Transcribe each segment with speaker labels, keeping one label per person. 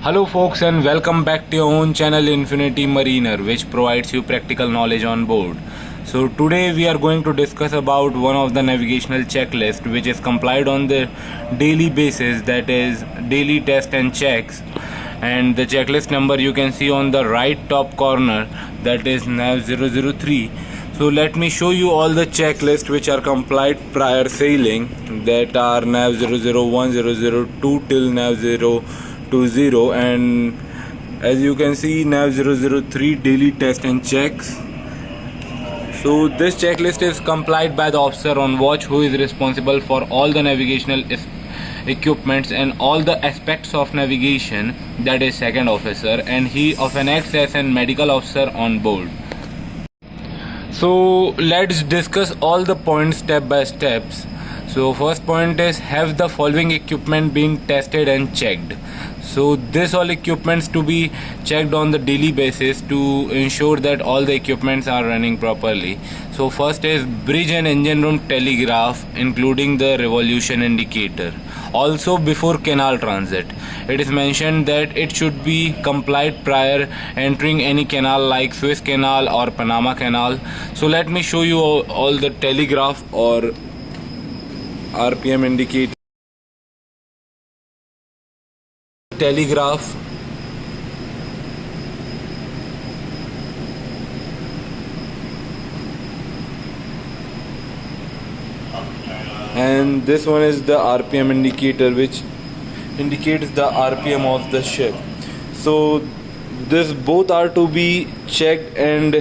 Speaker 1: Hello folks and welcome back to your own channel Infinity Mariner, which provides you practical knowledge on board. So today we are going to discuss about one of the navigational checklist which is complied on the daily basis, that is daily test and checks. And the checklist number you can see on the right top corner, that is nav 003. So let me show you all the checklists which are complied prior sailing, that are nav 001, 002 till nav 020, and as you can see nav 003 daily test and checks. So this checklist is complied by the officer on watch, who is responsible for all the navigational equipments and all the aspects of navigation, that is second officer, and he often acts as a medical officer on board. So let's discuss all the points step by steps. So first point is, have the following equipment been tested and checked? So this all equipments to be checked on the daily basis to ensure that all the equipments are running properly. So first is bridge and engine room telegraph, including the revolution indicator. Also before canal transit, it is mentioned that it should be complied prior entering any canal like Suez Canal or Panama Canal. So let me show you all the telegraph or RPM indicator. Telegraph, and this one is the RPM indicator, which indicates the RPM of the ship. So this both are to be checked and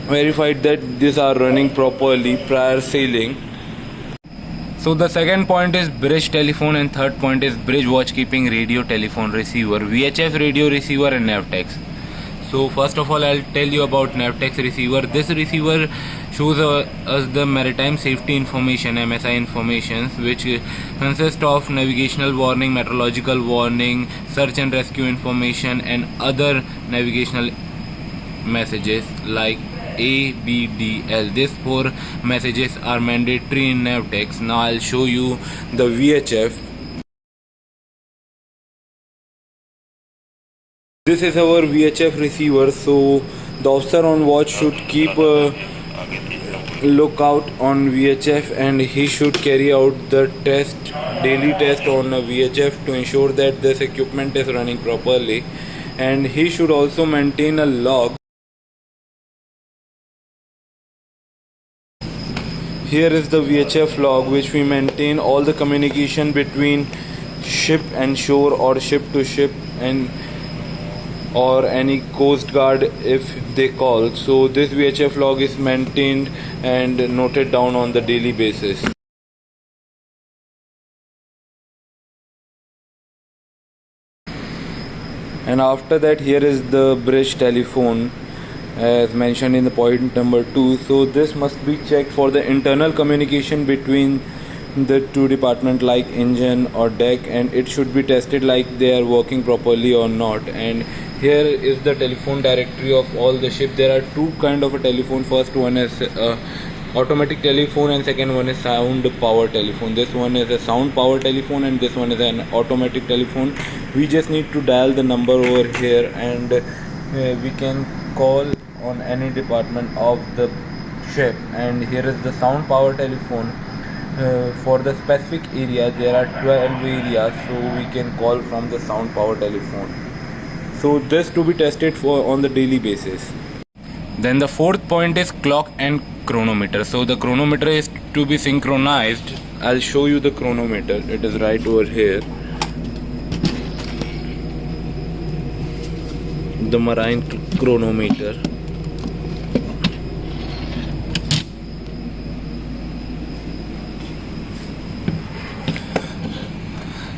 Speaker 1: verified that these are running properly prior sailing. So the second point is bridge telephone, and third point is bridge watchkeeping radio telephone receiver, VHF radio receiver, and Navtex. So first of all, I'll tell you about Navtex receiver. This receiver shows us the maritime safety information, MSI information, which consists of navigational warning, meteorological warning, search and rescue information, and other navigational messages like A, B, D, L. These four messages are mandatory in Navtex. Now I'll show you the VHF. This is our VHF receiver. So the officer on watch should keep a lookout on VHF, and he should carry out the daily test on a VHF to ensure that this equipment is running properly, and he should also maintain a log. Here is the VHF log, which we maintain all the communication between ship and shore, or ship to ship, and or any coast guard if they call. So this VHF log is maintained and noted down on the daily basis. And after that, here is the bridge telephone, as mentioned in the point number 2. So this must be checked for the internal communication between the two departments like engine or deck, and it should be tested like they are working properly or not. And here is the telephone directory of all the ship. There are two kind of a telephone. First one is automatic telephone, and second one is sound power telephone. This one is a sound power telephone, and this one is an automatic telephone. We just need to dial the number over here, and we can call on any department of the ship. And here is the sound power telephone. For the specific area, there are 12 areas, so we can call from the sound power telephone. So this to be tested for on the daily basis. Then the fourth point is clock and chronometer. So the chronometer is to be synchronized. I'll show you the chronometer. It is right over here. The marine chronometer.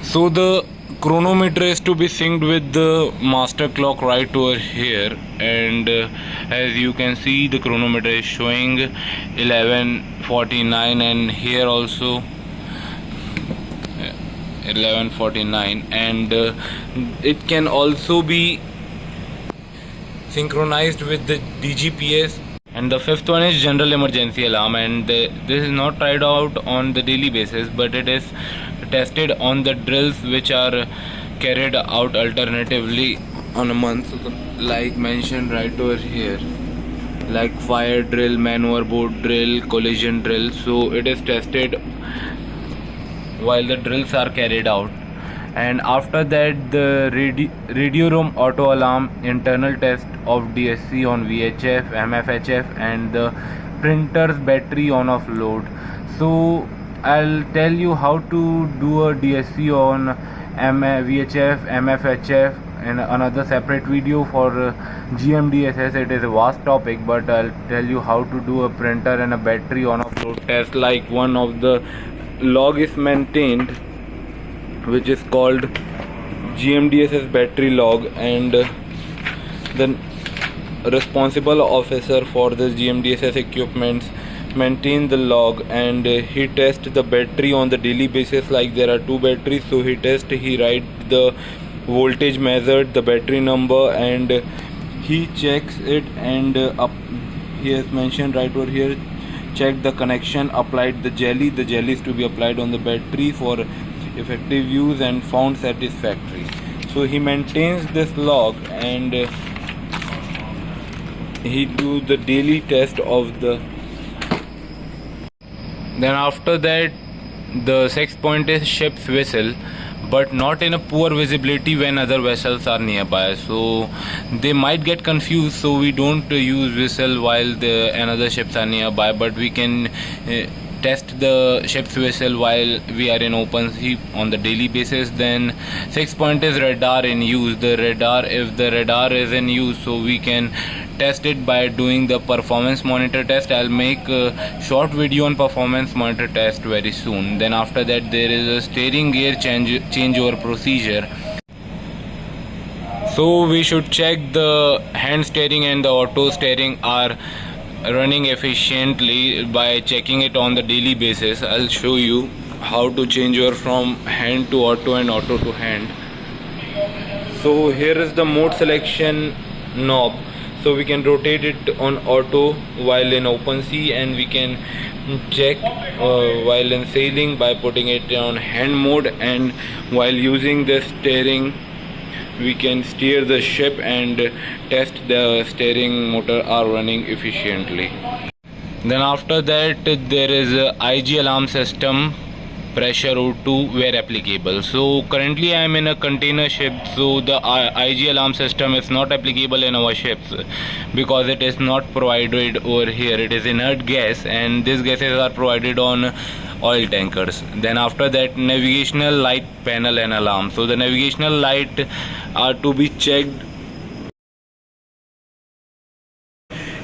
Speaker 1: So the chronometer is to be synced with the master clock right over here, and as you can see, the chronometer is showing 11:49, and here also 11:49, and it can also be synchronized with the DGPS. And the fifth one is general emergency alarm, and this is not tried out on the daily basis, but it is tested on the drills which are carried out alternatively on a month, like mentioned right over here, like fire drill, maneuver board drill, collision drill. So it is tested while the drills are carried out. And after that, the radio room auto alarm internal test of DSC on VHF, MFHF, and the printer's battery on off load. So I'll tell you how to do a DSC on VHF, MFHF in another separate video. For GMDSS it is a vast topic, but I'll tell you how to do a printer and a battery on off load test. Like, one of the log is maintained which is called GMDSS battery log, and the responsible officer for the GMDSS equipments maintain the log, and he tests the battery on the daily basis. Like, there are two batteries, so he write the voltage measured, the battery number, and he checks it, and he has mentioned right over here, check the connection, applied the jelly is to be applied on the battery for effective use, and found satisfactory. So he maintains this log, and he do the daily test of the. Then after that, the 6 point is ship's whistle, but not in a poor visibility when other vessels are nearby, so they might get confused. So we don't use whistle while the another ships are nearby, but we can test the ship's whistle while we are in open sea on the daily basis. Then 6 point is radar in use. The radar, if the radar is in use, so we can test it by doing the performance monitor test. I'll make a short video on performance monitor test very soon. Then after that, there is a steering gear changeover procedure. So we should check the hand steering and the auto steering are running efficiently by checking it on the daily basis. I'll show you how to change over from hand to auto and auto to hand. So here is the mode selection knob, so we can rotate it on auto while in open sea, and we can check while in sailing by putting it on hand mode, and while using the steering we can steer the ship and test the steering motor are running efficiently. Then after that, there is a IG alarm system, pressure O2 where applicable. So currently I am in a container ship, so the IG alarm system is not applicable in our ships because it is not provided over here. It is inert gas, and these gases are provided on oil tankers. Then after that, navigational light panel and alarm. So the navigational light are to be checked.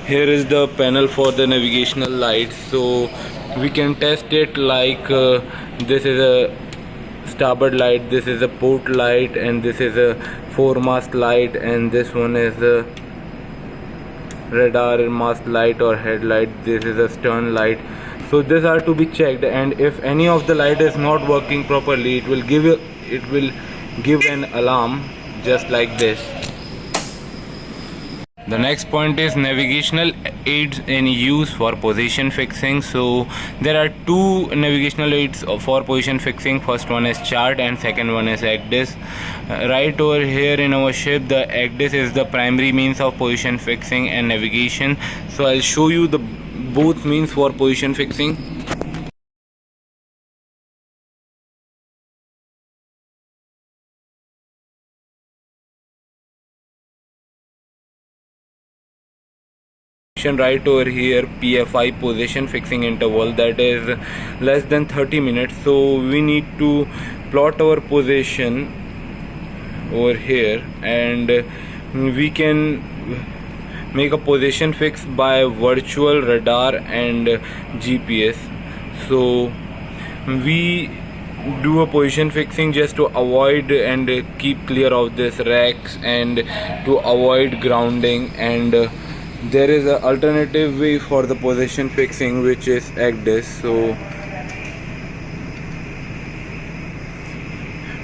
Speaker 1: Here is the panel for the navigational light, so we can test it. Like this is a starboard light, this is a port light, and this is a foremast light, and this one is a radar mast light or headlight. This is a stern light. So these are to be checked, and if any of the light is not working properly, it will give an alarm just like this. The next point is navigational aids in use for position fixing. So there are two navigational aids for position fixing. First one is chart and second one is ACDIS. Right over here in our ship, the ACDIS is the primary means of position fixing and navigation. So I'll show you the both means for position fixing. Right over here, PFI, position fixing interval, that is less than 30 minutes. So we need to plot our position over here, and we can make a position fix by virtual radar and GPS. So we do a position fixing just to avoid and keep clear of this racks and to avoid grounding, and there is an alternative way for the position fixing, which is ACDIS. So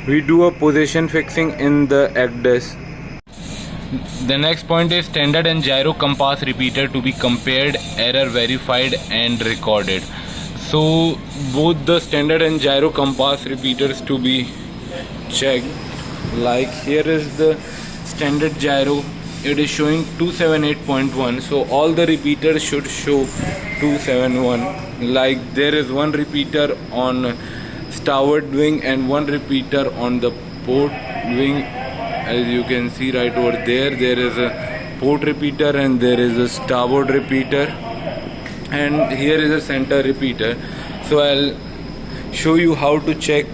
Speaker 1: we do a position fixing in the ACDIS. The next point is standard and gyro compass repeater to be compared, error verified and recorded. So both the standard and gyro compass repeaters to be checked. Like here is the standard gyro, it is showing 278.1, so all the repeaters should show 271. Like there is one repeater on starboard wing and one repeater on the port wing. As you can see right over there, there is a port repeater and there is a starboard repeater, and here is a center repeater. So I'll show you how to check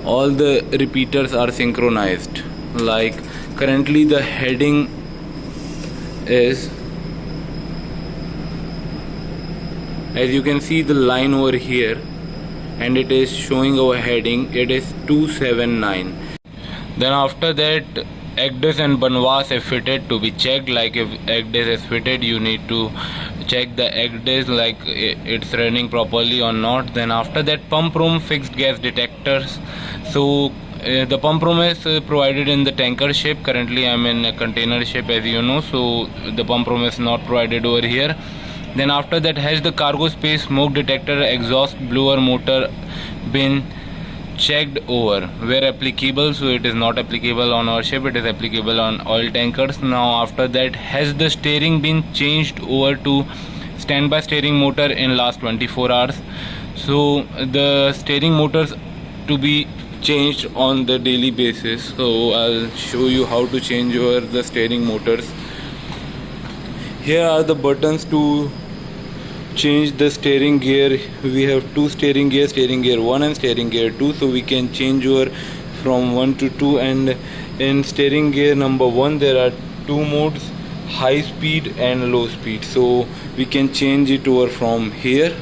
Speaker 1: all the repeaters are synchronized. Like currently the heading is, as you can see the line over here, and it is showing our heading, it is 279. Then after that, Agdes and Banwas are fitted to be checked. Like if Agdes is fitted, you need to check the Agdes like it's running properly or not. Then after that, pump room fixed gas detectors. So the pump room is provided in the tanker ship. Currently I'm in a container ship, as you know, so the pump room is not provided over here. Then after that, has the cargo space smoke detector, exhaust blower, motor been checked over where applicable. So it is not applicable on our ship, it is applicable on oil tankers. Now after that, has the steering been changed over to standby steering motor in last 24 hours. So the steering motors to be changed on the daily basis, so I'll show you how to change over the steering motors. Here are the buttons to change the steering gear. We have two steering gears, steering gear 1 and steering gear 2, so we can change over from 1 to 2. And in steering gear number 1 there are two modes, high speed and low speed, so we can change it over from here.